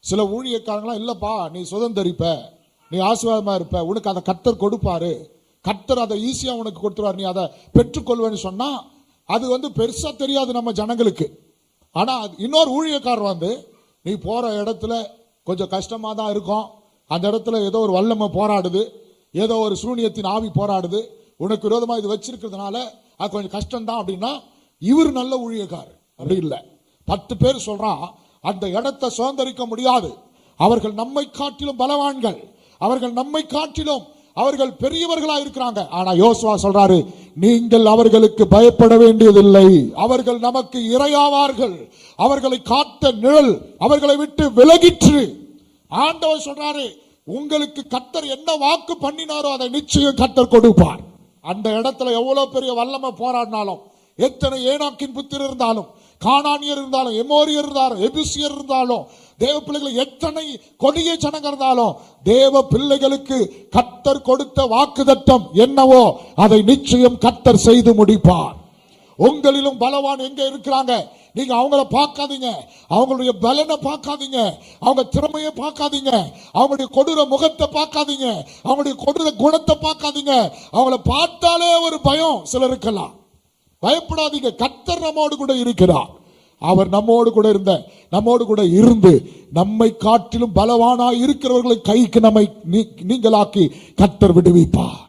சில ஊழியக்காரங்களாம் இல்லப்பா நீ சுதந்திரிப்ப, நீ ஆசீர்வாதமா இருப்ப, உனக்கு அதை கர்த்தர் கொடுப்பாரு, கர்த்தர் அதை ஈஸியா உனக்கு கொடுத்துருவார், நீ அதை பெற்றுக்கொள்வேன்னு சொன்னா அது பெருசா தெரியாது நம்ம ஜனங்களுக்கு. ஆனா இன்னொரு ஊழியக்காரர் நீ போற இடத்துல கொஞ்சம் கஷ்டமா தான் இருக்கும், அந்த இடத்துல ஏதோ ஒரு வல்லமை போராடுது, ஏதோ ஒரு சூனியத்தின் ஆவி போராடுது, உனக்கு விரோதமா இது வச்சிருக்கிறதுனால அது கொஞ்சம் கஷ்டம்தான் அப்படின்னா இவர் நல்ல ஊழியக்காரர். அப்படி இல்லை. 10 பேர் சொல்றான் அந்த இடத்தை சுதந்திரிக்க முடியாது, அவர்கள் நம்மை காட்டிலும் பலவான்கள், அவர்கள் நம்மை காட்டிலும் அவர்கள் பெரியவர்களா இருக்கிறாங்க. ஆனா யோசுவா சொல்றாரு நீங்கள் அவர்களுக்கு பயப்பட வேண்டியதில்லை, அவர்கள் நமக்கு இரையாவார்கள், அவர்களை காத்த நிழல் அவர்களை விட்டு விலகிற்று. ஆண்டவர் சொல்றாரு உங்களுக்கு கர்த்தர் என்ன வாக்கு பண்ணினாரோ அதை நிச்சயம் கர்த்தர் கொடுப்பார். அந்த இடத்துல எவ்வளவு பெரிய வல்லமை போராடினாலும், எத்தனை ஏனாக்கின் புத்திரர் இருந்தாலும், கானானியர் இருந்தாலும், எமோரியர் இருந்தாலும், எபிசியர் இருந்தாலும், தேவ பிள்ளைகள் எத்தனை கொடிய ஜனங்க இருந்தாலும், தேவ பிள்ளைகளுக்கு கர்த்தர் கொடுத்த வாக்குத்தத்தம் என்னவோ அதை நிச்சயம் கர்த்தர் செய்து முடிப்பார். உங்களிலும் பலவான் எங்க இருக்கிறாங்க, நீங்க அவங்கள பார்க்காதீங்க, அவங்களுடைய பலனை பார்க்காதீங்க, அவங்க திறமையை பார்க்காதீங்க, அவங்களுடைய கொடூர முகத்தை பார்க்காதீங்க, அவங்களுடைய கொடூர குணத்தை பார்க்காதீங்க. அவங்கள பார்த்தாலே ஒரு பயம் சிலருக்கெல்லாம். பயப்படாதீங்க, கர்த்தர் நம்மோடு கூட இருக்கிறார். அவர் நம்மோடு கூட இருந்து நம்மை காட்டிலும் பலவானாய் இருக்கிறவர்களை கைக்கு நம்மை நீங்களாக்கி கர்த்தர் விடுவிப்பார்.